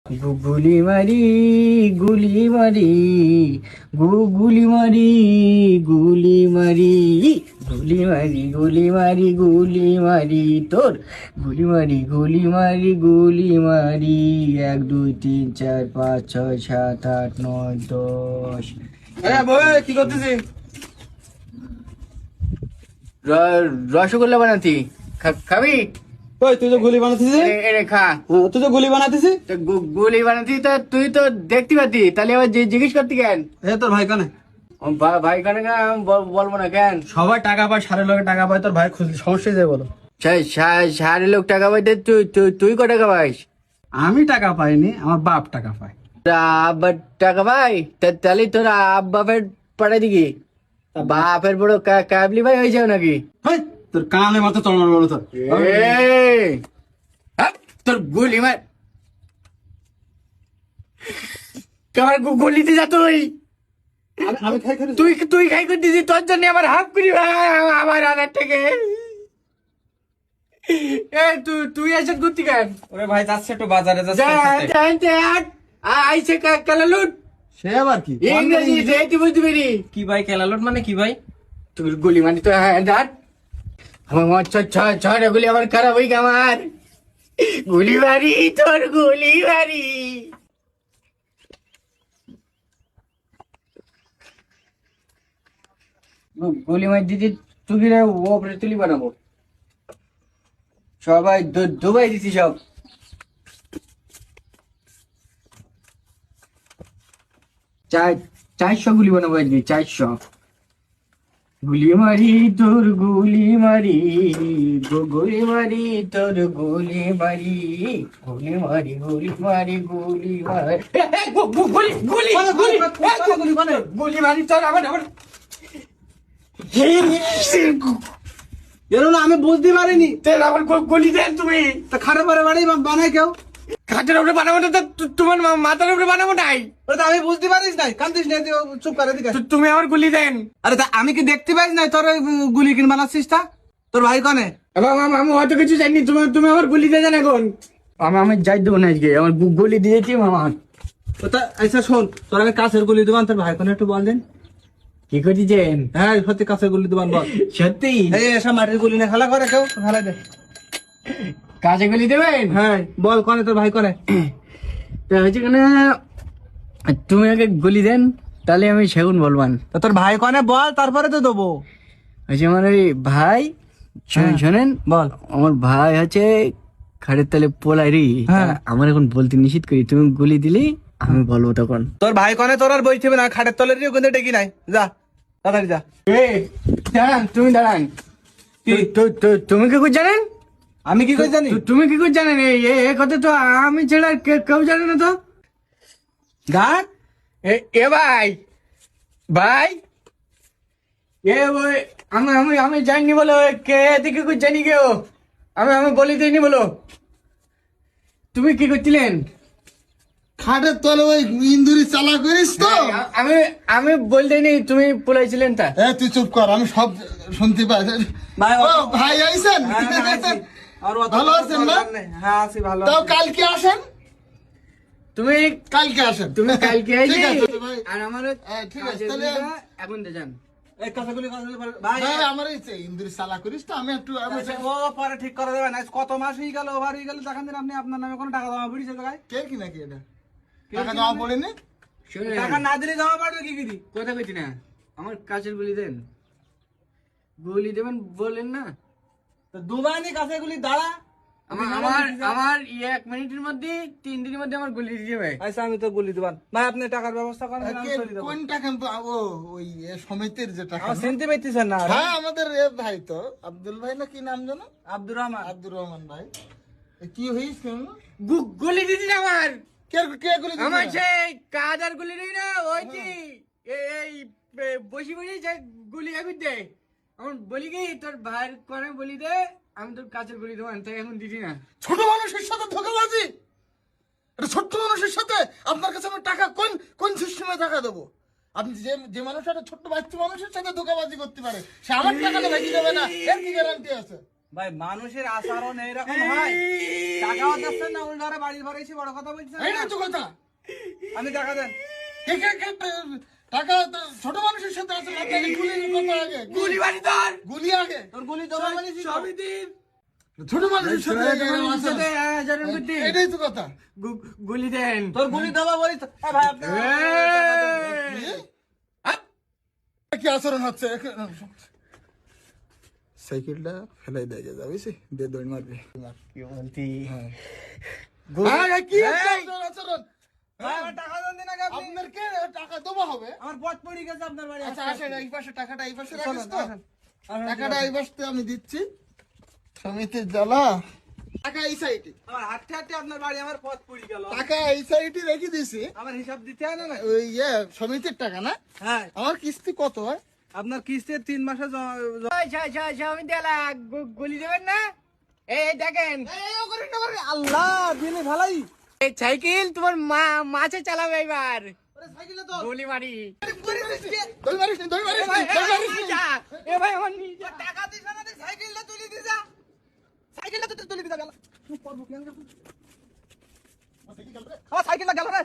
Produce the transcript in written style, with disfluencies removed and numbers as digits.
গুলি মারি গুলি মারি গুলি মারি গুলি মারি গুলি মারি গুলি মারি গুলি মারি তোর গুলি মারি গুলি মারি গুলি মারি 1 2 3 4 5 6 7 8 9 10। কি করতেছিস? রসগোল্লা বানাতি খাবি? ওই তুই তো গুলি বানাতেছিস। এরে খা। তুই তো গুলি বানাতেছিস। তো গুলি বানাতি তা তুই তো দেখতে পাতি, তাহলে আবার জিজ্ঞেস করতি কেন? তোর ভাই কানে ভাই কানে বলবো না কেন? সবাই টাকা পায়, সারের লোকে টাকা পায়, তোর ভাই খুঁজলে সমস্যা যায় বলো। সারে লোক টাকা পাইতে তুই তুই তুই ক টাকা পাইস? আমি টাকা পাইনি, আমার বাপ টাকা পায়। আব্বার টাকা পাই? তাহলে তোর আব্বাপের পাঠাই দিকি? বাপের বড় কাবলি ভাই হয়ে যাও নাকি? তোর কানে মাথা চড়ানো বলো তোর। তোর গুলি মার আমার গলিতে যা তুই। আমি খাই তুই তুই খাই করতেছিস, তোর জন্য আমার হাফ করি ভাই আমার আনার থেকে। তুই তুই এসে ঘুরতি কেন? ওরে ভাই যাচ্ছে একটু বাজারে যাচ্ছে। আইসে কালালুট। সে আবার কি? ইংরেজি তুই বুঝতে পেরি কি ভাই কেলালোট মানে কি ভাই? তুই গুলি মানি তো ডাট আমার ছয় গুলি আমার খারাপ হই আমার গুলি মারি তোর গুলি মারি। গুলি মারি দিদি তুই কিনা ওপরে তুলি বানাবো, সবাই দুবাই দিছি সব। চারশো গুলি বানাবো আজকে, 400 গুলি মারি তোর গুলি মারি গুলি মারি তোর গুলি মারি গুলি মারি গুলি মারি গুলি মারি গুলি গুলি গুলি মারি তোর আমার এরো না, আমি বুঝতে পারিনি। তোর আমার গুলি দেন তুমি। তা খাটে পরে বাড়ি বানায় কেউ? খাটের উপরে বানাবো না, তোমার মাথার উপরে বানাবো নাই। ওরে আমি বুঝতে পারিস নাই, কান্দিস নাই, চুপ করে দিকে। তুমি আমার গুলি দেন। আরে তা আমি কি দেখতে পাইস নাই তোর ওই গুলি কিন বানাচ্ছিস? তা তোর ভাই কনে? আমি অত কিছু জানি, তুমি আমার গুলি দিয়ে যান এখন। আমি যাই দেবো না আজকে, আমার গুলি দিয়েছি মামা। আচ্ছা শোন, তোর আমি কাছের গুলি দেবান, তোর ভাই কনে একটু বল দেন। কি করতেছেন? হ্যাঁ সত্যি কাছের গুলি দেবান বল। সত্যি? এই এসব মাটির গুলি না খেলা করে কেউ, খেলা দে। কাজে গুলি দেবেন? হ্যাঁ বল কনে তোর ভাই কনে? হচ্ছে কেন তুমি আগে গুলি দেন, তাহলে আমি সেগুন বলবান। তা তোর ভাই কনে বল, তারপরে তো দেবো। হচ্ছে আমার ওই ভাই, শোনেন বল। আমার ভাই হচ্ছে খাটের তলে পোলারি। হ্যাঁ। আমার এখন বলতে নিষেধ করি, তুমি গুলি দিলি আমি বলবো তখন। তোর ভাই কনে তোর আর বই থাকবে না, খাটের তলের কিন্তু ডেকে নাই, যা তাড়াতাড়ি যা। দাঁড়ান, তুমি দাঁড়ান। তুমি কি করে জানেন? আমি কি করে জানি? তুমি কি করে জানেন? এই কথা তো আমি ছাড়া কেউ জানে না তো। গান এ ভাই ভাই আমি জানি বলো, কে এদিকে করে জানি কেউ, আমি বলি দিইনি বলো। তুমি কি করছিলেন? খাটের তলে ওই ইন্দুরি চালা করিস তো? আমি বল দিইনি, তুমি পলাইছিলেন তা। তুই চুপ কর, আমি সব শুনতে পাই। ভাই ও ভাই আইছেন? ভালো আছেন না? হ্যাঁ আছি ভালো। তাও কালকে আসেন, তুমি কালকে আসেন। তুমি কালকে ঠিক আইছি আছে ভাই। আর আমার ঠিক আছে তাহলে। এখন দে যান। এই কাছাগুলি ভাই ভাই আমার এই যে ইন্দুরি চালা করিস তো, আমি একটু ও পরে ঠিক করে দেবেন। আজ কত মাস হয়ে গেল, ওভার হয়ে গেল, দেখান দিন আপনি আপনার নামে কোনো টাকা জমা পড়েছে ভাই? কে কি নাকি এটা টাকা জমা পড়েনি? শুনে টাকা না দিলে জমা পড়বে কি কি? কথা কইছি না, আমার কাছের গুলি দেন। গুলি দেবেন বলেন না। তো দুবাইনি কাছাগুলি দাঁড়া। আমার 1 মিনিটের মধ্যে 3 দিনের মধ্যে আমার গুলি দিয়ে যাবে। আচ্ছা আমি তো গুলি দিবান ভাই, আপনি টাকার ব্যবস্থা করেন, আমি চলে দেব। কোন টাকা? ও ওই সমিতির যে টাকা। আমার চিনতে পাইতেছেন না? হ্যাঁ আমাদের ভাই তো আব্দুল ভাই না কি নাম জানো? আব্দুর রহমান। আব্দুর রহমান ভাই। কি হয়েছে? গুলি দিদি আমার কে কে গুলি দিছে? আমার সেই কাদার গুলি নেই না, ওই যে এই বসি বসি যে গুলি আমি দে। আমার বলি কি তোর ভাইয়ের করে বলি দে, আমি তোর কাছের গুলি দেবো, তাই এখন দিদি না। ছোট মানুষের সাথে ধোকাবাজি, এটা ছোট্ট মানুষের সাথে আপনার কাছে আমি টাকা কোন কোন সিস্টেমে টাকা দেবো? আপনি যে মানুষ একটা ছোট্ট বাচ্চা মানুষের সাথে ধোকাবাজি করতে পারে, সে আমার টাকাটা ভেঙে দেবে না, এর কি গ্যারান্টি আছে? ভাই মানুষের আচরণ এইরকম হয়, টাকাও দিচ্ছেন না, উল্টো আরো বাড়ির ঘরে এসে বড় কথা বলছেন। এই না তো কথা। আমি টাকা দেন। টাকা তো ছোট মানুষের সাথে আছে, আপনাকে গুলির কথা আগে, গুলি মারি তোর গুলি আগে, তোর গুলি দেবো বলেছি তো। সবই দিন ছোট মানুষের সাথে সাথে আচরণ করতে এটাই তো কথা। গুলি দেন তোর গুলি দেবো বলি তো। এ ভাই আপনি কি আচরণ হচ্ছে? সাইকেলটা ফেলাই দেয় যাবে, দিয়ে দৌড় মারবে। কি বলতি কি আচরণ? ভাই, আমার টাকা দেন দিন আগে আপনি। আপনার কে টাকা দেওয়া হবে? আমার পথ পড়ে গেছে আপনার বাড়ি। আচ্ছা আসেন, এই পাশে টাকাটা এই পাশে চলেন, রাখিস তো। আসেন। আসেন, টাকাটা এই পাশে আমি দিচ্ছি। সমিতির জ্বালা। টাকা এই সাইডে, আমার হাঁটতে হাঁটতে আপনার বাড়ি, আমার পথ পড়ে গেল। টাকা এই সাইডে রেখে দিছি। আমার হিসাব দিতে হয় না না? ওই সমিতির টাকা না? হ্যাঁ, আমার কিস্তি কত হয়? আপনার কিস্তির 3 মাসে আমি দেলা গুলি দেবেন না এই দেখেন আল্লাহ দিলে ভালাই। এই সাইকেল তোমার মাছে চালাবে এবার সাইকেলে তো গুলি মারি দৌড় মারিস নি, দৌড় মারিস নি, দৌড় মারিস নি। এ ভাই আমার নিয়ে যা। টাকা দিছ না, সাইকেলটা তুলে দি যা। সাইকেলটা তুলে দি যা। গেল আমার সাইকেলটা গেল রে।